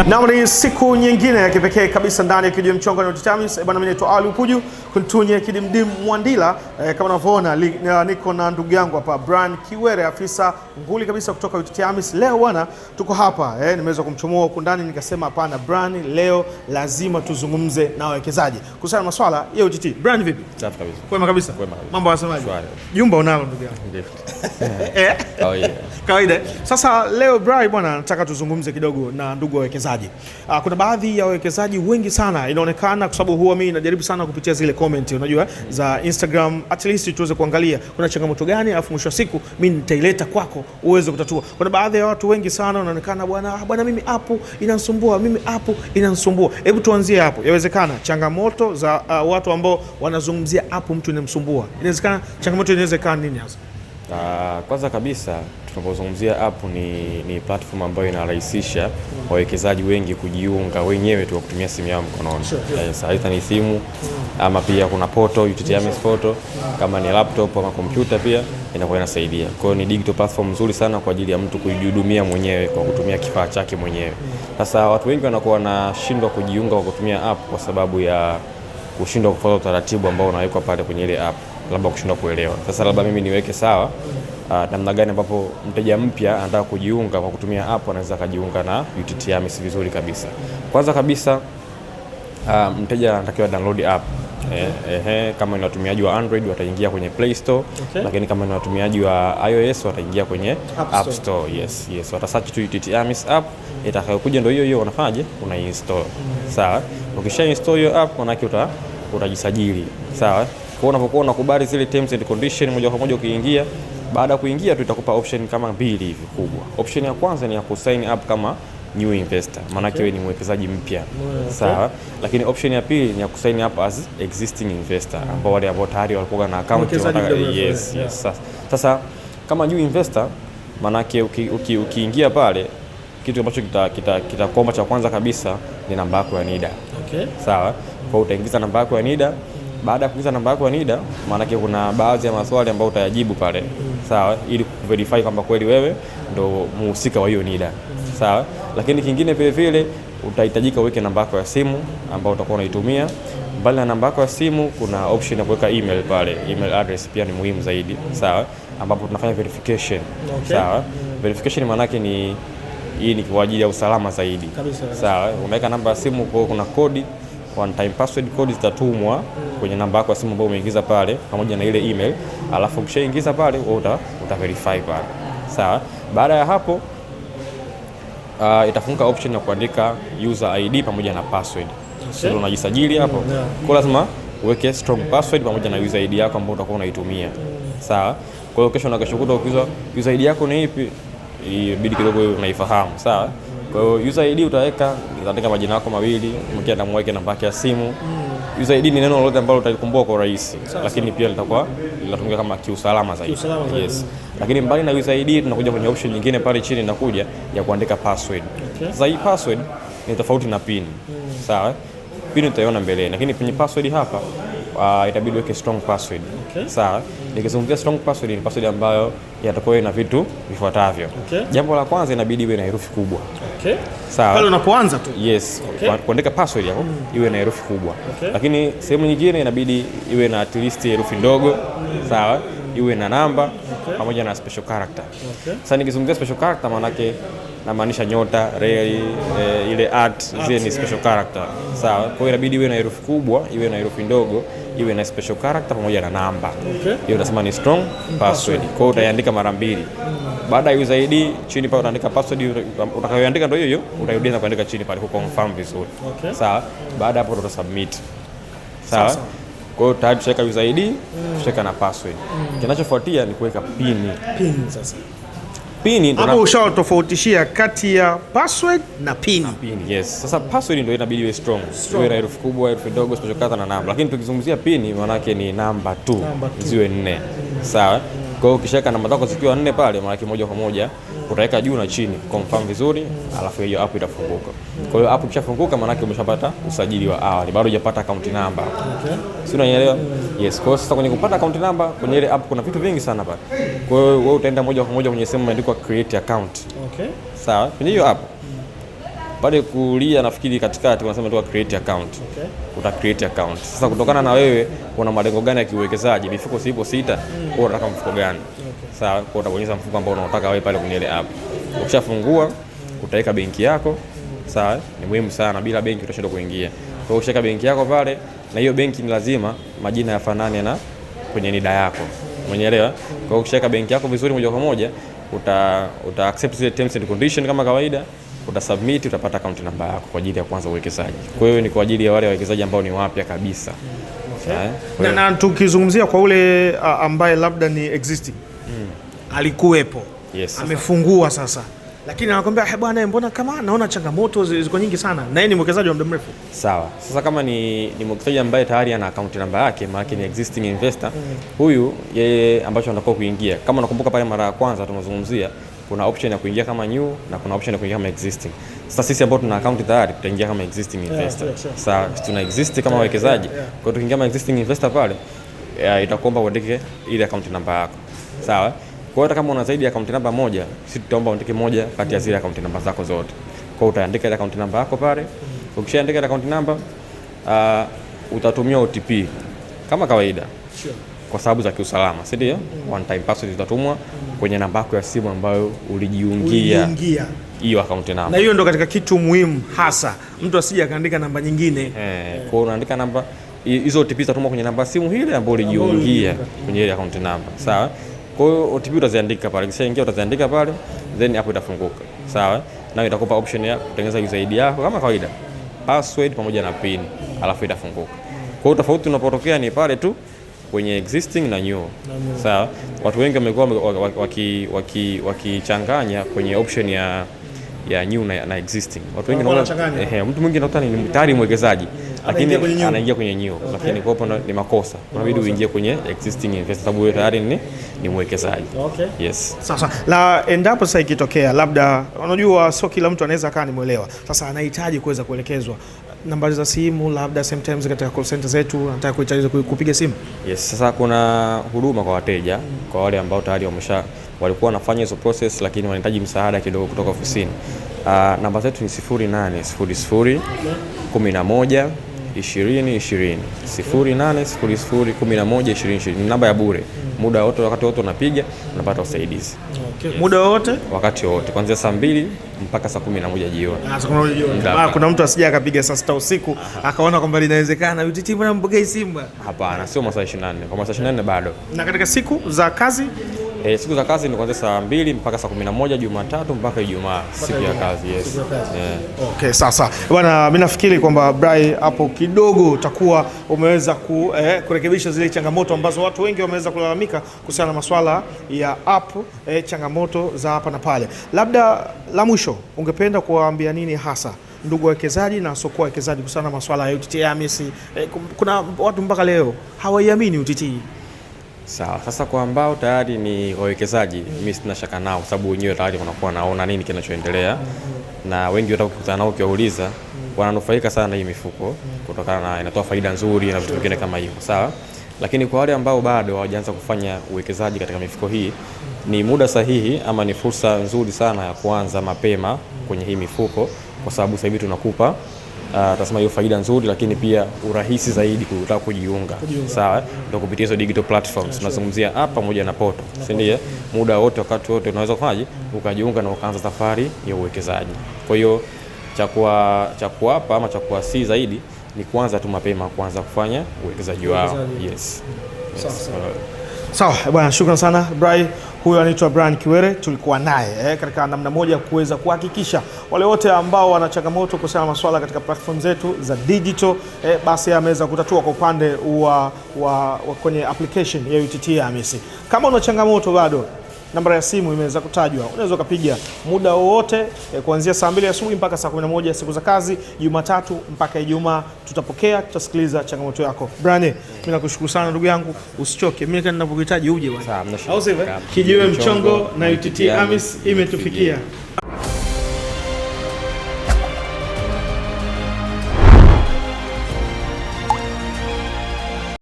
Na ni siku nyingine ya kipekee kabisa ndani ya Kijiwe Mchongo na UTT AMIS. Bwana, mimi naitwa Ali Upuju kuntunye kidimdim Mwandila. Kama unavyoona niko na ndugu yangu hapa Brian Kiwere, afisa nguli kabisa kutoka UTT AMIS. Leo bwana tuko hapa nimeweza kumchomoa huko ndani, nikasema hapana Brian, leo lazima tuzungumze na wawekezaji kuhusiana na masuala ya UTT. Brian, vipi? Safi kabisa. Kwema kabisa. Mambo yanasemaje? Jumba unalo ndugu yangu? Kawaida. Sasa leo Brian bwana, nataka tuzungumze kidogo na ndugu wawekezaji. Kuna baadhi ya wawekezaji wengi sana inaonekana, kwa sababu huwa mimi najaribu sana kupitia zile comment unajua za Instagram, at least tuweze kuangalia kuna changamoto gani, alafu mwisho wa siku mimi nitaileta kwako uweze kutatua. Kuna baadhi ya watu wengi sana wanaonekana bwana mimi app inanisumbua. Hebu tuanzie hapo. Yawezekana changamoto za watu ambao wanazungumzia app mtu inamsumbua, inawezekana changamoto inawezekana nini hasa? Kwanza kabisa tunapozungumzia app ni platform ambayo inarahisisha wawekezaji wengi kujiunga wenyewe tu kwa kutumia simu yao mkononi. Aidha ni simu ama pia kuna portal, UTT AMIS portal, kama ni laptop ama kompyuta pia inakuwa inasaidia. Kwa hiyo ni digital platform nzuri sana kwa ajili ya mtu kujihudumia mwenyewe kwa kutumia kifaa chake mwenyewe. Sasa watu wengi wanakuwa wanashindwa kujiunga kwa kutumia app kwa sababu ya kushindwa kufuata utaratibu ambao unawekwa pale kwenye ile app, labda kushindwa kuelewa. Sasa labda mimi niweke sawa namna gani ambapo mteja mpya anataka kujiunga kwa kutumia app anaweza kujiunga na UTT AMIS vizuri kabisa. Kwanza kabisa mteja anatakiwa download app. Kama ni watumiaji wa Android wataingia kwenye Play Store, lakini kama ni watumiaji wa iOS wataingia kwenye App Store. Yes. Watasearch tu UTT AMIS app, itakayokuja ndio hiyo unafanyaje? Unainstall. Sawa? Ukisha install hiyo app manake utajisajili. Sawa? Kwa unapokuwa unakubali zile terms and conditions moja kwa moja ukiingia, baada ya kuingia tu itakupa option kama mbili hivi kubwa. Option ya kwanza ni ya kusign up kama new investor, maana yake wewe ni mwekezaji mpya. Sawa? Lakini option ya pili ni ya kusign up as existing investor, ambao wale ambao tayari walikuwa na account wanataka. Yes. Sasa kama new investor, maana yake ukiingia pale, kitu ambacho kitakuomba cha kwanza kabisa ni namba yako ya NIDA. Sawa? Kwa utaingiza namba yako ya NIDA. Baada ya kuingiza namba yako ya NIDA, maana yake kuna baadhi ya maswali ambayo utayajibu pale. Sawa? Ili kuverify kwamba kweli wewe ndo muhusika wa hiyo NIDA. Sawa? Lakini kingine vile vile utahitajika uweke namba yako ya simu ambayo utakuwa unaitumia. Mbali na namba yako ya simu kuna option ya kuweka email pale. Email address pia ni muhimu zaidi. Sawa? Ambapo tunafanya verification. Sawa? Verification maana yake hii ni kwa ajili ya usalama zaidi. Sawa? Unaweka namba ya simu, kwa kuna kodi, one time password code zitatumwa kwenye namba yako ya simu ambayo umeingiza pale pamoja na ile email, alafu ukishaingiza pale wewe uta verify pale. Sawa? Baada ya hapo itafunguka option ya kuandika user ID pamoja na password. Sio unajisajili hapo. Kwa lazima uweke strong password pamoja na user ID yako ambayo utakuwa unaitumia. Sawa? Kwa hiyo kesho na kesho kutwa ukiuliza user ID yako ni ipi, ibidi kidogo wewe unaifahamu. Sawa? Kwa hiyo user ID utaandika majina yako mawili, mkia na mweke namba yake ya simu. User ID ni neno lolote ambalo utalikumbuka kwa urahisi, lakini pia litatumika kama kiusalama zaidi. Yes. Lakini mbali na user ID tunakuja kwenye option nyingine pale chini inakuja ya kuandika password. Sasa hii password ni tofauti na pin. Sawa? Pin utaiona mbele, lakini kwenye password hapa itabidi uweke strong password. Sawa? Nikizungumzia strong password ni password ambayo yatakuwa ina vitu vifuatavyo. Jambo la kwanza inabidi iwe na herufi kubwa. Sawa? Pale unapoanza tu. Yes. Kuandika password yako iwe na herufi kubwa. Lakini sehemu nyingine inabidi iwe na at least herufi ndogo. Sawa? Iwe na namba pamoja na special character. Sasa nikizungumzia special character maana yake namaanisha nyota, reli, ile art, zile ni special character. Sawa? Kwa hiyo inabidi iwe na herufi kubwa, iwe na herufi ndogo, iwe na special character pamoja na namba. Hiyo tunasema ni strong password. Kwa hiyo utaiandika mara mbili. Baada ya user ID chini pale utaandika password utakayoandika ndio hiyo, utarudia na kuandika chini pale ku confirm vizuri. Sawa? Baada hapo uta submit. Sawa? Kwa hiyo tayari tushaweka user ID, tushaweka na password. Kinachofuatia ni kuweka pin sasa. Pin hapo ushatofautishia kati ya password na pin. Yes. Sasa password ndio inabidi iwe strong. Iwe na herufi kubwa, herufi ndogo, special character na namba. Lakini tukizungumzia pin maana yake ni namba tu. Ziwe 4. Sawa? Kwa hiyo ukishaweka namba zako zikiwa 4 pale maana yake moja kwa moja utaweka juu na chini confirm vizuri, alafu hiyo app itafunguka. Kwa hiyo app ikishafunguka maana yake umeshapata usajili wa awali, bado hujapata account number. Si unanielewa? Yes. Kwa hiyo sasa kwenye kupata account number kwenye ile app kuna vitu vingi sana pale. Kwa hiyo wewe utaenda moja kwa moja kwenye sehemu imeandikwa create account. Sawa? Kwenye hiyo app Pale kulia nafikiri katikati wanasema tu create account. Okay. Uta create account. Sasa kutokana na wewe una malengo gani ya kiuwekezaji, mifuko sipo 6, kwa unataka mfuko gani? Okay. Sawa, kwa utabonyeza mfuko ambao unataka wewe pale kwenye ile app. Ukishafungua utaweka benki yako. Sawa, ni muhimu sana, bila benki utashindwa kuingia. Kwa hiyo ukishaka benki yako pale, na hiyo benki ni lazima majina yafanane na kwenye NIDA yako. Umeelewa? Kwa hiyo ukishaka benki yako vizuri moja kwa moja, uta accept zile terms and conditions kama kawaida, uta submit, utapata account number yako kwa ajili ya kuanza uwekezaji. Kwa hiyo ni kwa ajili ya wale wawekezaji ambao ni wapya kabisa. Okay. Na tukizungumzia kwa ule ambaye labda ni existing. Alikuwepo. Yes. Amefungua sasa. Lakini anakuambia bwana, mbona kama naona changamoto ziko nyingi sana, na yeye ni mwekezaji wa muda mrefu. Sawa. Sasa kama ni mwekezaji ambaye tayari ana account number yake, maana ni existing investor, huyu yeye ambacho anataka kuingia, kama unakumbuka pale mara ya kwanza tunazungumzia, kuna option ya kuingia kama new na kuna option ya kuingia kama existing. Sasa sisi ambao tuna account tayari tutaingia kama existing investor. Sasa tuna exist kama wawekezaji. Kwa hiyo tukiingia kama existing investor pale, itakuomba uandike ile account number yako. Sawa? Kwa hiyo kama una zaidi ya account number moja, sisi tutaomba uandike moja kati ya zile account number zako zote. Kwa hiyo utaandika ile account number yako pale. Ukishaandika ile account number, utatumia OTP kama kawaida. Sure. Kwa sababu za kiusalama, si ndio? One time password itatumwa kwenye namba yako ya simu ambayo ulijiungia hiyo account number. Na hiyo ndo katika kitu muhimu hasa, mtu asije akaandika namba nyingine. Kwa hiyo unaandika namba hizo, OTP zitatumwa kwenye namba ya simu ile ambayo ulijiungia kwenye ile account number. Sawa? Kwa hiyo OTP utaziandika pale, kisha ingia utaziandika pale, then hapo itafunguka. Sawa? Na itakupa option ya kutengeneza user ID yako kama kawaida, password pamoja na pin, alafu itafunguka. Kwa hiyo tofauti unapotokea ni pale tu kwenye existing na new. Sawa? Watu wengi wamekuwa wakichanganya kwenye option ya new na existing. Watu wengi mtu mwingine anakuta ni tayari mwekezaji lakini anaingia kwenye new. Okay. Lakini kwa hapo ni makosa. Unabidi uingie kwenye existing investor sababu wewe tayari ni mwekezaji. Okay. Yes. Sasa la endapo sasa ikitokea labda unajua sio kila mtu anaweza kaa nimuelewa. Sasa anahitaji kuweza kuelekezwa nambari za simu, labda sometimes katika call center zetu anataka kuhitaji kupiga simu. Yes, sasa kuna huduma kwa wateja, kwa wale ambao tayari walikuwa wanafanya hizo process lakini wanahitaji msaada kidogo kutoka ofisini. Namba zetu ni 0800 11 20 20 0800 11 20 ni namba ya bure. Muda wote, wakati wote unapiga unapata usaidizi. Okay. Yes. Muda wote, wakati wote, kuanzia saa 2 mpaka saa 11 jioni. Saa 11 jioni. Kuna mtu asije akapiga saa 6 usiku akaona kwamba linawezekana UTT mbona mpokei Simba. Hapana, sio masaa 24. Kwa masaa 24 bado. Na katika siku za kazi? Siku za kazi ni kuanzia saa 2 mpaka saa 11 Jumatatu mpaka Ijumaa, siku ya kazi. Yes. Yeah. Okay, sasa bwana, mimi nafikiri kwamba Brai hapo kidogo utakuwa umeweza kurekebisha zile changamoto ambazo watu wengi wameweza kulalamika kuhusiana na masuala ya app, changamoto za hapa na pale. Labda la mwisho ungependa kuwaambia nini hasa ndugu wawekezaji na soko wawekezaji kuhusiana na masuala ya UTT AMIS? Kuna watu mpaka leo hawaiamini UTT. Sawa, sasa kwa ambao tayari ni wawekezaji, mimi sina shaka nao sababu wenyewe tayari wanakuwa naona nini kinachoendelea, na wengi watakutana nao ukiwauliza wananufaika sana hii mifuko kutokana na inatoa faida nzuri na vitu vingine kama hivyo. Sawa, lakini kwa wale ambao bado hawajaanza kufanya uwekezaji katika mifuko hii, ni muda sahihi ama ni fursa nzuri sana ya kuanza mapema kwenye hii mifuko, kwa sababu sasa hivi tunakupa tasema hiyo faida nzuri, lakini pia urahisi zaidi kutaka kujiunga. Sawa, ndio kupitia hizo digital platforms tunazungumzia hapa pamoja na poto, si ndio? Muda wote, wakati wote unaweza kufanya ukajiunga na ukaanza safari ya uwekezaji. Kwa hiyo cha kuapa ama cha kuasi zaidi ni kuanza tu mapema, kuanza kufanya uwekezaji wao. Yes. Sawa bwana, shukrani sana Brai. Huyo anaitwa Brian Kiwere, tulikuwa naye katika namna moja kuweza kuhakikisha wale wote ambao wana changamoto kuhusiana na masuala katika platform zetu za digital basi ameweza kutatua kwa upande wa kwenye application ya UTT AMIS. Kama una changamoto bado, namba ya simu imeweza kutajwa, unaweza kupiga muda wowote kuanzia saa 2 asubuhi mpaka saa 11 siku za kazi, Jumatatu mpaka Ijumaa. Tutapokea, tutasikiliza changamoto yako. Brian, mimi nakushukuru sana ndugu yangu, usichoke. Mimi ninapokuhitaji uje bwana. Sawa, au sivyo? Kijiwe mchongo na UTT AMIS imetufikia.